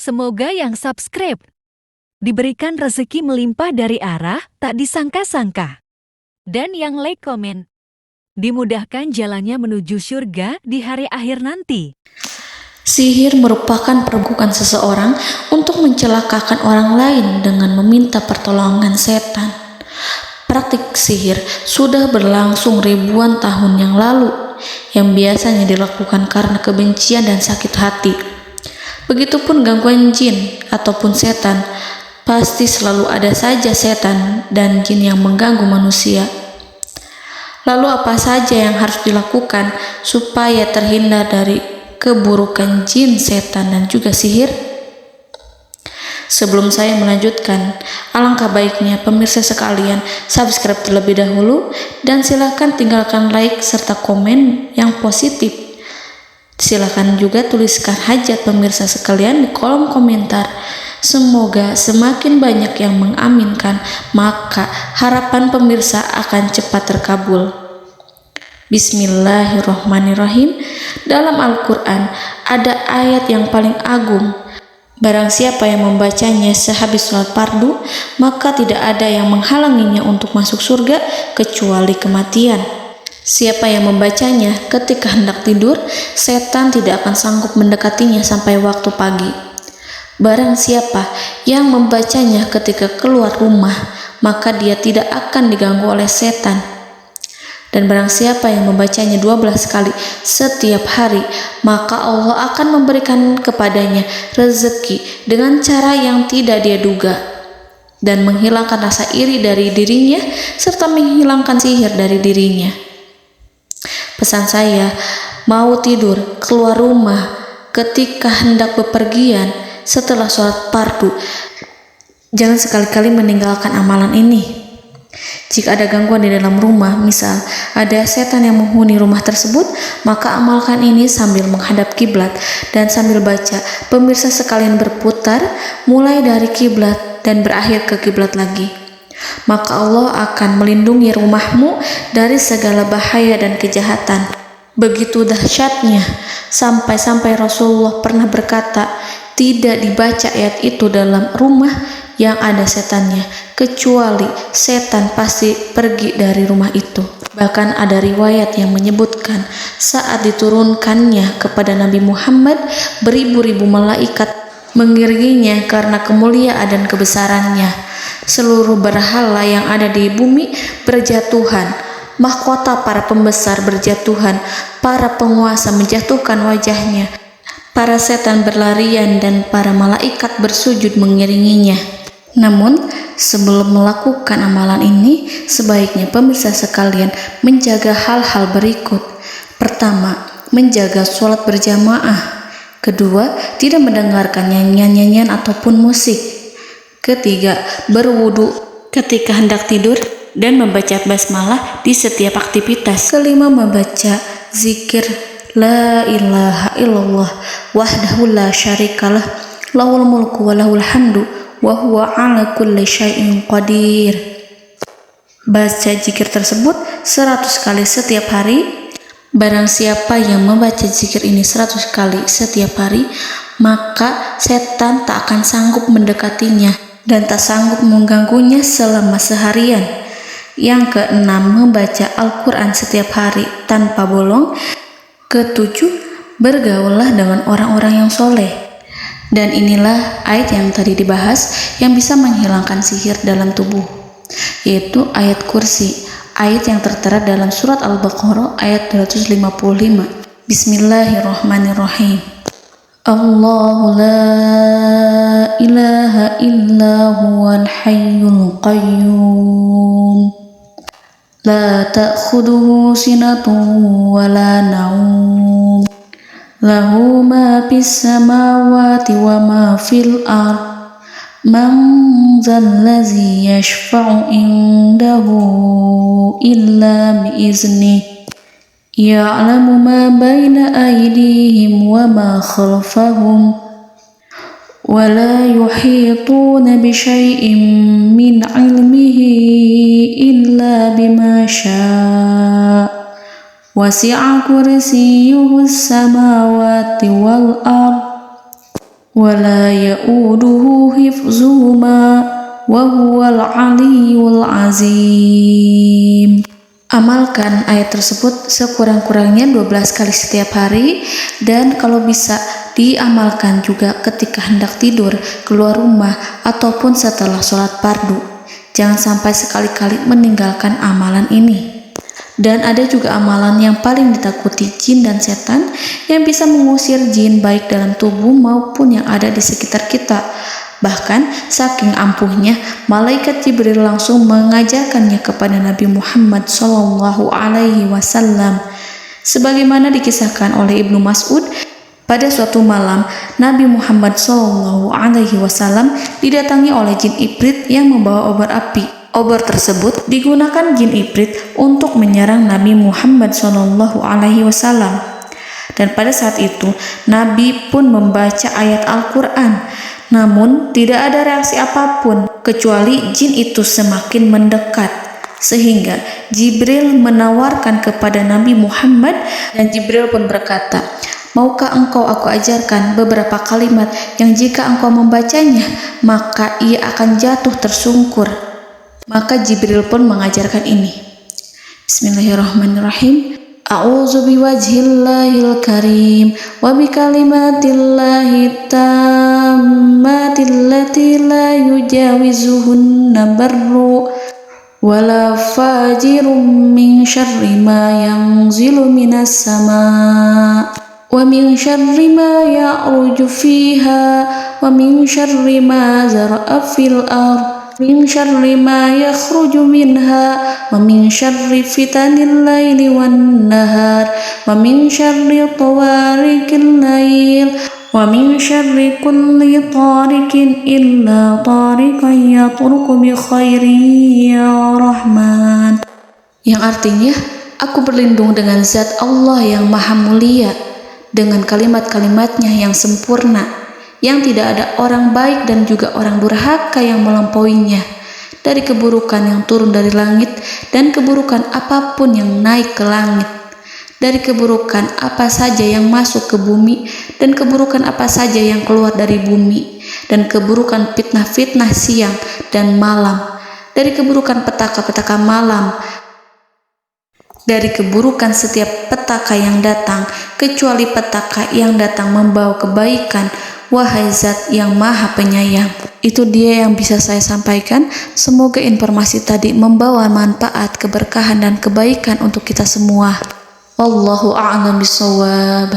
Semoga yang subscribe diberikan rezeki melimpah dari arah tak disangka-sangka. Dan yang like komen, dimudahkan jalannya menuju surga di hari akhir nanti. Sihir merupakan perbuatan seseorang untuk mencelakakan orang lain dengan meminta pertolongan setan. Praktik sihir sudah berlangsung ribuan tahun yang lalu, yang biasanya dilakukan karena kebencian dan sakit hati. Begitupun gangguan jin ataupun setan, pasti selalu ada saja setan dan jin yang mengganggu manusia. Lalu apa saja yang harus dilakukan supaya terhindar dari keburukan jin, setan, dan juga sihir? Sebelum saya melanjutkan, alangkah baiknya pemirsa sekalian subscribe terlebih dahulu dan silakan tinggalkan like serta komen yang positif. Silakan juga tuliskan hajat pemirsa sekalian di kolom komentar. Semoga semakin banyak yang mengaminkan, maka harapan pemirsa akan cepat terkabul. Bismillahirrahmanirrahim. Dalam Al-Quran ada ayat yang paling agung. Barang siapa yang membacanya sehabis sholat fardu, maka tidak ada yang menghalanginya untuk masuk surga kecuali kematian. Siapa yang membacanya ketika hendak tidur, setan tidak akan sanggup mendekatinya sampai waktu pagi. Barang siapa yang membacanya ketika keluar rumah, maka dia tidak akan diganggu oleh setan. Dan barang siapa yang membacanya 12 kali setiap hari, maka Allah akan memberikan kepadanya rezeki dengan cara yang tidak dia duga, dan menghilangkan rasa iri dari dirinya, serta menghilangkan sihir dari dirinya. Pesan saya, mau tidur, keluar rumah, ketika hendak bepergian, setelah sholat fardu, jangan sekali-kali meninggalkan amalan ini. Jika ada gangguan di dalam rumah, misal ada setan yang menghuni rumah tersebut, maka amalkan ini sambil menghadap kiblat dan sambil baca. Pemirsa sekalian berputar mulai dari kiblat dan berakhir ke kiblat lagi. Maka Allah akan melindungi rumahmu dari segala bahaya dan kejahatan. Begitu dahsyatnya, sampai-sampai Rasulullah pernah berkata, tidak dibaca ayat itu dalam rumah yang ada setannya, kecuali setan pasti pergi dari rumah itu. Bahkan ada riwayat yang menyebutkan saat diturunkannya kepada Nabi Muhammad, beribu-ribu malaikat mengiringinya karena kemuliaan dan kebesarannya. Seluruh berhala yang ada di bumi berjatuhan, mahkota para pembesar berjatuhan, para penguasa menjatuhkan wajahnya, para setan berlarian, dan para malaikat bersujud mengiringinya. Namun, sebelum melakukan amalan ini, sebaiknya pemirsa sekalian menjaga hal-hal berikut. Pertama, menjaga sholat berjamaah. Kedua, tidak mendengarkan nyanyian-nyanyian ataupun musik. Ketiga, berwudu ketika hendak tidur dan membaca basmalah di setiap aktivitas. Kelima, membaca zikir la ilaha illallah wahdahu la syarikalah lahul mulku wa lahul hamdu wa huwa ala kulli syai'in qadir. Baca zikir tersebut 100 kali setiap hari. Barang siapa yang membaca zikir ini 100 kali setiap hari, maka setan tak akan sanggup mendekatinya dan tak sanggup mengganggunya selama seharian. Yang keenam, membaca Al-Quran setiap hari tanpa bolong. Ketujuh, bergaullah dengan orang-orang yang soleh. Dan inilah ayat yang tadi dibahas yang bisa menghilangkan sihir dalam tubuh, yaitu ayat kursi, ayat yang tertera dalam surat Al-Baqarah ayat 255. Bismillahirrahmanirrahim. Allahu la ilaha illa huwal hayyul qayyum la ta'khuduhu sinatun wa la naum lahu ma fis samawati wa ma fil ard man zallazi yashfa'u indahu illa biiznihi ya'lamu ma baina aydihim wa ma khalfahum wa la yuhituna bi syai'in min 'ilmihi illa bima syaa' wasi'a kursiyyuhu as-samawati wal ard ولا يؤوده حفظهما وهو العلي العظيم. Amalkan ayat tersebut sekurang-kurangnya 12 kali setiap hari, dan kalau bisa diamalkan juga ketika hendak tidur, keluar rumah, ataupun setelah sholat fardu. Jangan sampai sekali-kali meninggalkan amalan ini. Dan ada juga amalan yang paling ditakuti jin dan setan, yang bisa mengusir jin baik dalam tubuh maupun yang ada di sekitar kita. Bahkan saking ampuhnya, malaikat Jibril langsung mengajarkannya kepada Nabi Muhammad SAW. Sebagaimana dikisahkan oleh Ibnu Mas'ud, pada suatu malam Nabi Muhammad SAW didatangi oleh jin Ifrit yang membawa obor api. Obor tersebut digunakan jin Ifrit untuk menyerang Nabi Muhammad SAW. Dan pada saat itu Nabi pun membaca ayat Al-Quran. Namun tidak ada reaksi apapun, kecuali jin itu semakin mendekat. Sehingga Jibril menawarkan kepada Nabi Muhammad, dan Jibril pun berkata, "Maukah engkau aku ajarkan beberapa kalimat yang jika engkau membacanya, maka ia akan jatuh tersungkur?" Maka Jibril pun mengajarkan ini. Bismillahirrahmanirrahim. A'udzu biwajhillahil karim wa bikalimatillahi tammatil lati la yujawizuhunna barru wala fajirum min syarri ma yanzilu minas sama wa min syarri ma ya'ruju fiha wa min syarri ma zara'a fil ardh min syarri ma yakhruju minha wa min syarri fitanil laili wan nahar wa min syarri tawarikil lail wa min syarri kulli tarikin illa tarikan yatruku bi khairin ya Rahman. Yang artinya, aku berlindung dengan zat Allah yang maha mulia, dengan kalimat-kalimatnya yang sempurna, yang tidak ada orang baik dan juga orang durhaka yang melampauinya, dari keburukan yang turun dari langit dan keburukan apapun yang naik ke langit, dari keburukan apa saja yang masuk ke bumi dan keburukan apa saja yang keluar dari bumi, dan keburukan fitnah-fitnah siang dan malam, dari keburukan petaka-petaka malam, dari keburukan setiap petaka yang datang, kecuali petaka yang datang membawa kebaikan. Wahai Zat yang Maha Penyayang. Itu dia yang bisa saya sampaikan. Semoga informasi tadi membawa manfaat, keberkahan dan kebaikan untuk kita semua. Wallahu a'lam bishawab.